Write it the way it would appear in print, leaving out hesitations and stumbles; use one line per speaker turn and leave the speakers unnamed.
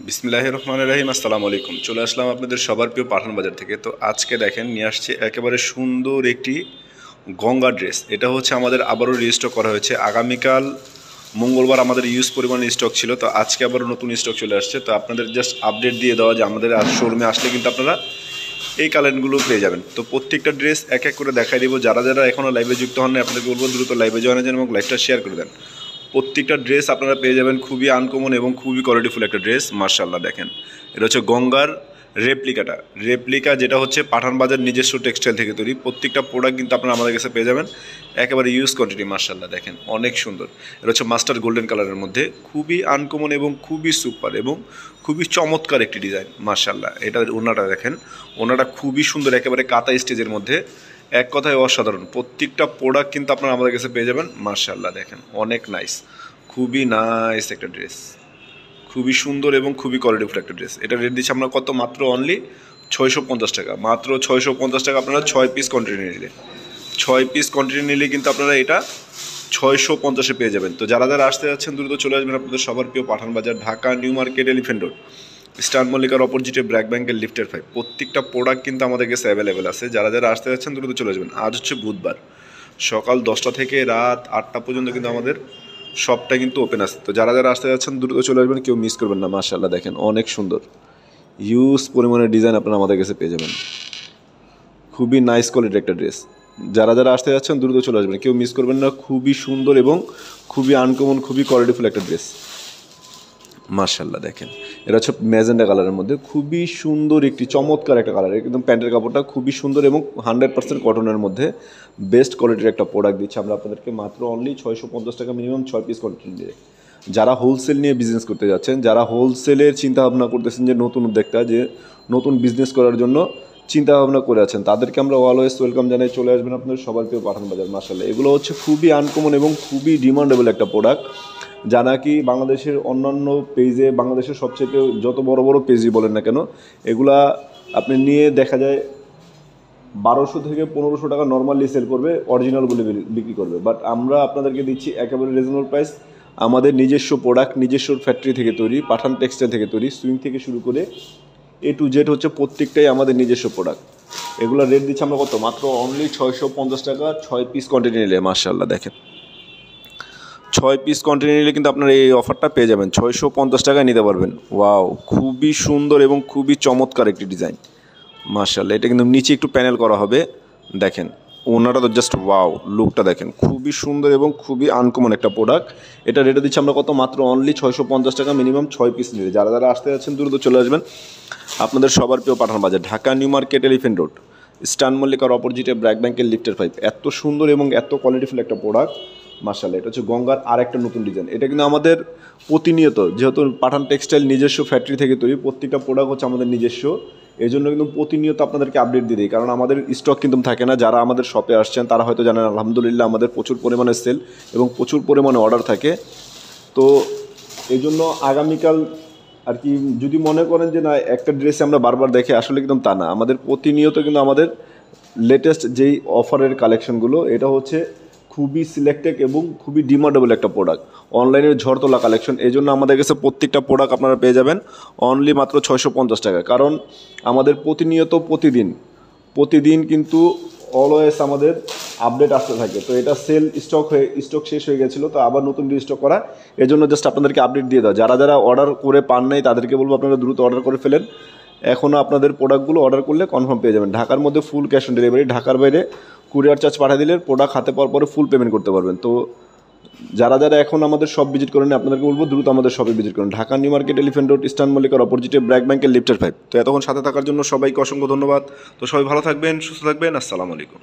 বিসমিল্লাহির রহমানির রহিম। আসসালামু আলাইকুম। চলে আসলাম আপনাদের সবার প্রিয় পাঠান বাজার থেকে। তো আজকে দেখেন নিয়ে আসছে একেবারে সুন্দর একটি গঙ্গা ড্রেস। এটা হচ্ছে আমাদের আবারও রিস্টক করা হয়েছে। আগামীকাল মঙ্গলবার আমাদের ইউজ পরিমাণ স্টক ছিল, তো আজকে আবারও নতুন স্টক চলে আসছে। তো আপনাদের জাস্ট আপডেট দিয়ে দেওয়া যে আমাদের শোরুমে আসলে কিন্তু আপনারা এই কালেন্টগুলো পেয়ে যাবেন। তো প্রত্যেকটা ড্রেস এক এক করে দেখাই দেবো। যারা যারা এখনও লাইভে যুক্ত হন না আপনাদেরকে বলবো দ্রুত লাইভে জয়েন যান এবং লাইভটা শেয়ার করে দেন। প্রত্যেকটা ড্রেস আপনারা পেয়ে যাবেন খুবই আনকমন এবং খুবই কোয়ালিটিফুল একটা ড্রেস। মার্শাল্লাহ দেখেন, এটা হচ্ছে গঙ্গার রেপ্লিকা, যেটা হচ্ছে পাঠান বাজার নিজস্ব টেক্সটাইল থেকে তৈরি। প্রত্যেকটা প্রোডাক্ট কিন্তু আপনারা আমাদের কাছে পেয়ে যাবেন একেবারে ইউজ কোয়ান্টিটি। মার্শাল্লাহ দেখেন অনেক সুন্দর। এটা হচ্ছে মাস্টার গোল্ডেন কালারের মধ্যে, খুবই আনকমন এবং খুবই সুপার এবং খুবই চমৎকার একটি ডিজাইন। মার্শাল্লাহ এটা ওনাটা দেখেন, ওনাটা খুবই সুন্দর, একেবারে কাতা স্টেজের মধ্যে, এক কথায় অসাধারণ। প্রত্যেকটা প্রোডাক্ট কিন্তু আপনারা আমাদের কাছে পেয়ে যাবেন। মার্শাল্লাহ দেখেন অনেক নাইস, খুবই নাইস একটা ড্রেস, খুবই সুন্দর এবং খুবই কোয়ালিটিফুল একটা ড্রেস। এটা রেট দিচ্ছি আমরা কত? মাত্র অনলি 650 টাকা। মাত্র 650 টাকা। আপনারা 6 পিস কোয়ান্টিটি নিলে, 6 পিস কোয়ান্টিটি নিলে কিন্তু আপনারা এটা 650-এ পেয়ে যাবেন। তো যারা যারা আসতে যাচ্ছেন দ্রুত চলে আসবেন আপনাদের সবার প্রিয় Pathan Bazar, Dhaka New Market, Elephant Road, Star মল্লিকার অপোজিটে ব্র্যাক ব্যাংকের লিফটের 5। প্রত্যেকটা প্রোডাক্ট কিন্তু আমাদের কাছে অ্যাভেলেবেল আছে। যারা যারা আসতে যাচ্ছেন দ্রুত চলে আসবেন। আজ হচ্ছে বুধবার, সকাল 10টা থেকে রাত 8টা পর্যন্ত কিন্তু আমাদের শপটা কিন্তু ওপেন আছে। তো যারা যারা আসতে যাচ্ছেন দ্রুত চলে আসবেন, কেউ মিস করবেন না। মার্শাল্লাহ দেখেন অনেক সুন্দর, হিউজ পরিমাণের ডিজাইন আপনারা আমাদের কাছে পেয়ে যাবেন। খুবই নাইস কোয়ালিটির একটা ড্রেস। যারা যারা আসতে যাচ্ছেন দ্রুত চলে আসবেন, কেউ মিস করবেন না। খুবই সুন্দর এবং খুবই আনকমন, খুবই কোয়ালিটিফুল একটা ড্রেস। মার্শাল্লাহ দেখেন, এটা হচ্ছে ম্যাজেন্ডা কালারের মধ্যে, খুবই সুন্দর একটি চমৎকার একটা কালার। একদম প্যান্টের কাপড়টা খুবই সুন্দর এবং 100% কটনের মধ্যে বেস্ট কোয়ালিটির একটা প্রোডাক্ট দিচ্ছে আমরা আপনাদেরকে মাত্র অনলি 650 টাকা, মিনিমাম 6 পিস কোয়ান্টিটি নিয়ে। যারা হোলসেল নিয়ে বিজনেস করতে যাচ্ছেন, যারা হোলসেলের চিন্তা ভাবনা করতেছেন, যে নতুন উদ্যোক্তা, যে নতুন বিজনেস করার জন্য চিন্তা ভাবনা করে আছেন, তাদেরকে আমরা অলওয়েজ ওয়েলকাম জানাই। চলে আসবেন আপনাদের সবার প্রিয় পাঠান বাজার। মার্শাল্লাহ এগুলো হচ্ছে খুবই আনকমন এবং খুবই ডিমান্ডেবল একটা প্রোডাক্ট, যা নাকি বাংলাদেশের অন্যান্য পেজে, বাংলাদেশের সবচেয়ে যত বড় বড় পেজই বলেন না কেন, এগুলা আপনি নিয়ে দেখা যায় 1200 থেকে 1500 টাকা নর্মালি সেল করবে, অরিজিনাল বলে বিক্রি করবে। বাট আমরা আপনাদেরকে দিচ্ছি একেবারে রিজনেবল প্রাইস। আমাদের নিজস্ব প্রোডাক্ট, নিজস্ব ফ্যাক্টরি থেকে তৈরি, পাঠান টেক্সটাইল থেকে তৈরি। সুইং থেকে শুরু করে A to Z হচ্ছে প্রত্যেকটাই আমাদের নিজস্ব প্রোডাক্ট। এগুলো রেট দিচ্ছি আমরা কত? মাত্র অনলি 650 টাকা, 6 পিস কোয়ান্টিটি নিলে। মার্শাল্লাহ দেখেন 6 পিস কোয়ান্টিটি নিলে কিন্তু আপনারা এই অফারটা পেয়ে যাবেন, 650 টাকায় নিতে পারবেন। ওয়াও, খুবই সুন্দর এবং খুবই চমৎকার একটি ডিজাইন। মার্শাল্লাহ এটা কিন্তু নিচে একটু প্যানেল করা হবে, দেখেন ওনাটা তো জাস্ট ওয়াও, লুকটা দেখেন খুবই সুন্দর এবং খুবই আনকমন একটা প্রোডাক্ট। এটা রেটে দিচ্ছি আমরা কত? মাত্র অনলি 650 টাকা, মিনিমাম 6 পিস নিলে। যারা যারা আসতে যাচ্ছেন দ্রুত চলে আসবেন আপনাদের সবার প্রিয় Pathan Bazar, Dhaka New Market, Elephant Road, Star মল্লিকার অপোজিটে ব্র্যাক ব্যাংকের লিফটের 5। এত সুন্দর এবং এত কোয়ালিটিফুল একটা প্রোডাক্ট। মার্শাল্লাহ এটা হচ্ছে গঙ্গার আর একটা নতুন ডিজাইন। এটা কিন্তু আমাদের প্রতিনিয়ত, যেহেতু পাঠান টেক্সটাইল নিজস্ব ফ্যাক্টরি থেকে তৈরি, প্রত্যেকটা প্রোডাক্ট হচ্ছে আমাদের নিজস্ব, এই জন্য কিন্তু প্রতিনিয়ত আপনাদেরকে আপডেট দিয়ে দিই, কারণ আমাদের স্টক কিন্তু থাকে না। যারা আমাদের শপে আসছেন তারা হয়তো জানেন, আলহামদুলিল্লাহ আমাদের প্রচুর পরিমাণে সেল এবং প্রচুর পরিমাণে অর্ডার থাকে। তো এই জন্য আগামীকাল আর কি, যদি মনে করেন যে না একটা ড্রেসে আমরা বারবার দেখে, আসলে কিন্তু তা না। আমাদের প্রতিনিয়ত কিন্তু আমাদের লেটেস্ট যেই অফারের কালেকশনগুলো, এটা হচ্ছে খুবই সিলেক্টেড এবং খুবই ডিমান্ডেবল একটা প্রোডাক্ট, অনলাইনের ঝড় তোলা কালেকশন। এই জন্য আমাদের কাছে প্রত্যেকটা প্রোডাক্ট আপনারা পেয়ে যাবেন অনলি মাত্র 650 টাকা। কারণ আমাদের প্রতিনিয়ত প্রতিদিন কিন্তু অলওয়েজ আমাদের আপডেট আসতে থাকে। তো এটা স্টক শেষ হয়ে গেছিলো, তো আবার নতুন রিস্টক করা, এজন্য জাস্ট আপনাদেরকে আপডেট দিয়ে দেওয়া। যারা যারা অর্ডার করে পান নাই তাদেরকে বলবো আপনারা দ্রুত অর্ডার করে ফেলেন। এখনও আপনাদের প্রোডাক্টগুলো অর্ডার করলে কনফার্ম পেয়ে যাবেন। ঢাকার মধ্যে ফুল ক্যাশ অন ডেলিভারি, ঢাকার বাইরে কুরিয়ার চার্জ পাঠিয়ে দিলে প্রোডাক্ট হাতে পাওয়ার পরে ফুল পেমেন্ট করতে পারবেন। তো যারা যারা এখন আমাদের শপ ভিজিট করেন আপনাদেরকে বলবো দ্রুত আমাদের শপে ভিজিট করেন, Dhaka New Market, Elephant Road, Star মল্লিকার অপোজিটে ব্র্যাক ব্যাংকের লিফটের 5। তো এতক্ষণ সাথে থাকার জন্য সবাইকে অসংখ্য ধন্যবাদ। তো সবাই ভালো থাকবেন, সুস্থ থাকবেন। আসসালামু আলাইকুম।